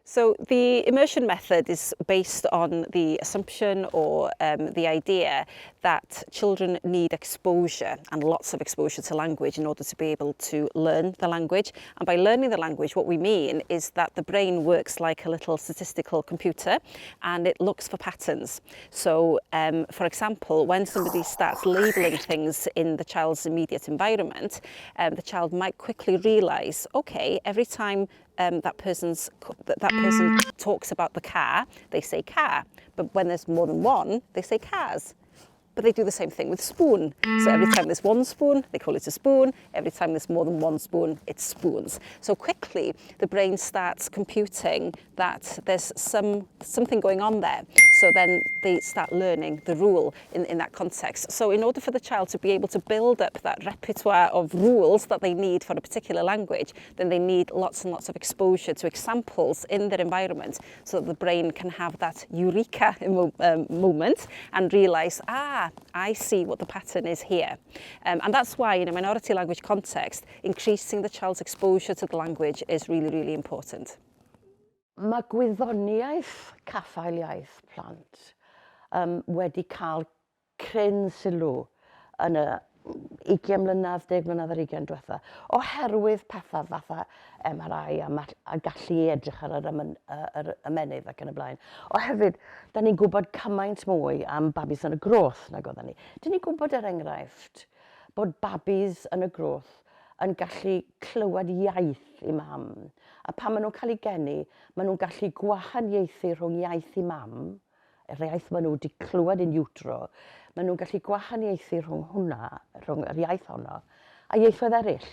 So the immersion method is based on the assumption or the idea that children need exposure and lots of exposure to language in order to be able to learn the language. And by learning the language, what we mean is that the brain works like a little statistical computer and it looks for patterns. So, for example, when somebody starts labelling things in the child's immediate environment, the child might quickly realise, okay, every time that person talks about the car, they say car. But when there's more than one, they say cars. But they do the same thing with spoon. So every time there's one spoon, they call it a spoon. Every time there's more than one spoon, it's spoons. So quickly, the brain starts computing that there's something going on there. So then they start learning the rule in that context. So in order for the child to be able to build up that repertoire of rules that they need for a particular language, then they need lots and lots of exposure to examples in their environment so that the brain can have that eureka moment and realise, I see what the pattern is here. And that's why in a minority language context, increasing the child's exposure to the language is really, really important. Mae Wyddoniaeth caffael iaith plant wedi cael cryn sylw yn y 20 mlynedd, 10 mlynedd ar 20 diwetha, oherwydd pethau fatha MRI a gallu edrych ar yr ymenydd ac yn y blaen. Oherwydd, da ni'n gwybod cymaint mwy am babis yn y groth nag oedden ni. Da ni'n gwybod enghraifft bod babis yn y groth yn gallu clywed iaith I mam. A pan maen nhw'n cael ei geni, maen nhw'n gallu gwahaniaethu rhwng iaith I mam, yr iaith maen nhw wedi clywed yn utero, maen nhw'n gallu gwahaniaethu rhwng hwnna, rhwng yr iaith honno, a ieithoedd eraill.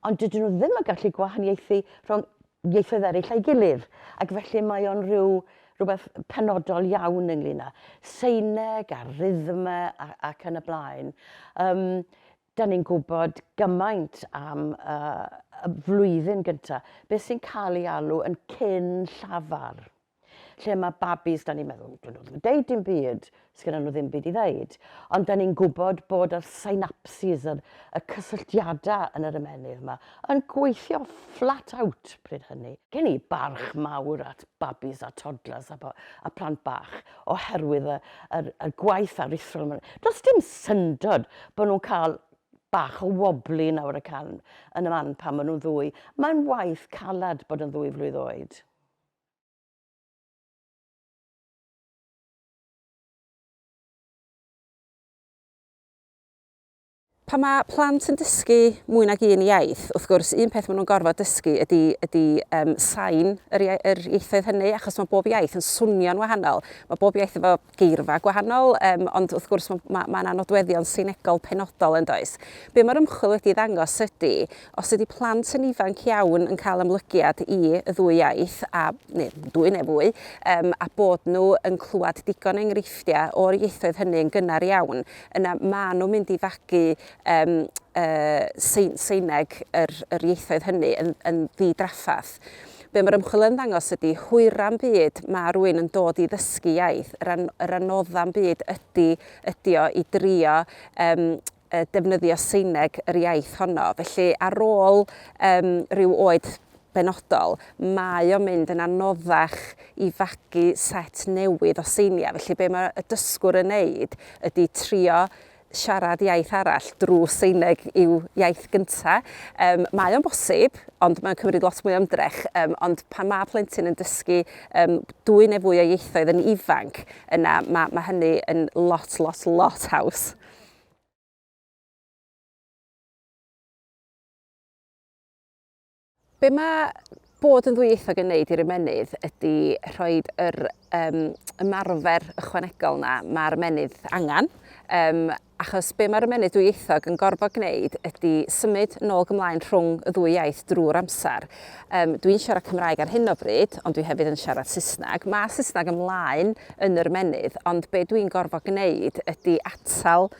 Ond dydyn nhw ddim yn gallu gwahaniaethu rhwng ieithoedd eraill a'i gilydd. Ac felly mae o'n rhywbeth penodol iawn ynglyn â Seineg a rhythmau ac yn y blaen. Da ni'n gwybod gymaint am y flwyddyn gyntaf, beth sy'n cael ei alw yn cyn llafar. Lle mae babis, da ni'n meddwl, dyn nhw ddim yn deud dim byd, sgynna nhw ddim byd I ddeud. Ond da ni'n gwybod bod y synapses, y cysylltiadau yn yr ymenydd yma, yn gweithio flat out pryd hynny. Gen I barch mawr at babis a toddlers a plant bach, oherwydd y gwaith aruthrol. Does dim syndod bod nhw'n cael bach o wobbly nawr y can yn y man pan maen nhw'n ddwy. Mae'n waith calad bod yn 2 flwydd oed. Pan mae plant yn dysgu mwy nag un iaith, wrth gwrs, un peth maen nhw'n gorfod dysgu ydy sain yr ieithoedd hynny, achos mae bob iaith yn swnio'n wahanol. Mae bob iaith efo geirfa gwahanol, ond wrth gwrs mae'n anodweddion seinegol penodol yn does. Be mae'r ymchwil wedi ddangos ydy, os ydy plant yn ifanc iawn yn cael ymlygiad I y 2 iaith, neu 2 neu fwy, a bod nhw yn clywed digon enghreifftiau o'r ieithoedd hynny yn gynnar iawn, yna maen nhw'n mynd I fagu Seineg yr ieithoedd hynny yn ddidraffath. Be mae'r ymchwil yn ddangos ydy hwyra'n byd mae rhywun yn dod I ddysgu iaith, yr anodda'n byd ydy o I drio defnyddio Seineg yr iaith honno. Felly ar ôl rhyw oed benodol, mae o'n mynd yn anoddach I fagu set newydd o seinia. Felly be mae y dysgwr yn neud ydy trio siarad iaith arall drwy Seineg i'w iaith gyntaf. Mae o'n bosib, ond mae'n cymryd lot mwy o ymdrech. Ond pan mae plentyn yn dysgu 2 neu fwy o ieithoedd yn ifanc, yna mae hynny yn lot haws. Be mae bod yn ddwyieithog yn neud i'r ymenydd ydy rhoi yr ymarfer ychwanegol na mae'r ymenydd angan. Achos be mae'r ymenydd dwyieithog yn gorfod gwneud ydy symud nôl gymlaen rhwng y 2 iaith drwy'r amser. Dwi'n siarad Cymraeg ar hyn o bryd, ond dwi hefyd yn siarad Saesneg. Mae Saesneg ymlaen yn yr ymenydd, ond be dwi'n gorfod gwneud ydy atal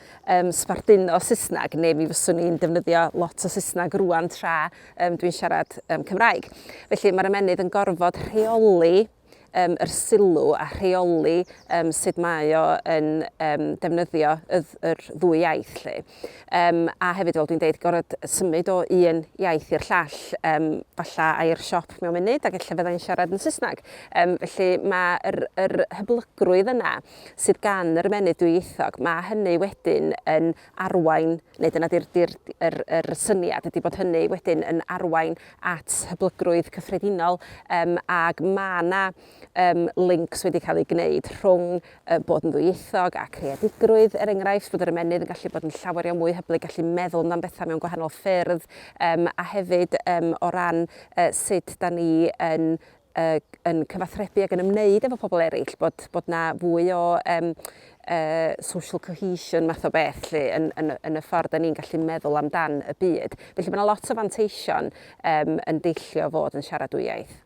sbarduno Saesneg, neu mi fyswn i'n defnyddio lot o Saesneg rwan tra dwi'n siarad Cymraeg. Felly mae'r ymenydd yn gorfod rheoli yr sylw a rheoli sut mae o yn defnyddio yr ddwy iaith. Lly. A hefyd, fel dwi'n deud, gorfod symud o un iaith i'r llall, falla ai'r siop mewn munud, ac efallai fyddai'n siarad yn Saesneg. Felly mae yr hyblygrwydd yna sydd gan yr ymennydd dwyieithog, mae hynny wedyn yn arwain, neu dyna di'r syniad ydy bod hynny wedyn yn arwain at hyblygrwydd cyffredinol, ac mae yna links wedi cael ei gwneud rhwng bod yn ddwyieithog a creadigrwydd, enghraifft, bod yr ymennydd yn gallu bod yn llawer iawn mwy hyblyg, gallu meddwl amdano bethau mewn gwahanol ffyrdd, a hefyd o ran sut da ni yn cyfathrebu ac yn ymwneud efo pobl eraill, bod na fwy o social cohesion math o beth lly, yn y ffordd da ni'n gallu meddwl amdan y byd. Felly mae yna lot o fanteision yn deillio fod yn siarad dwy iaith.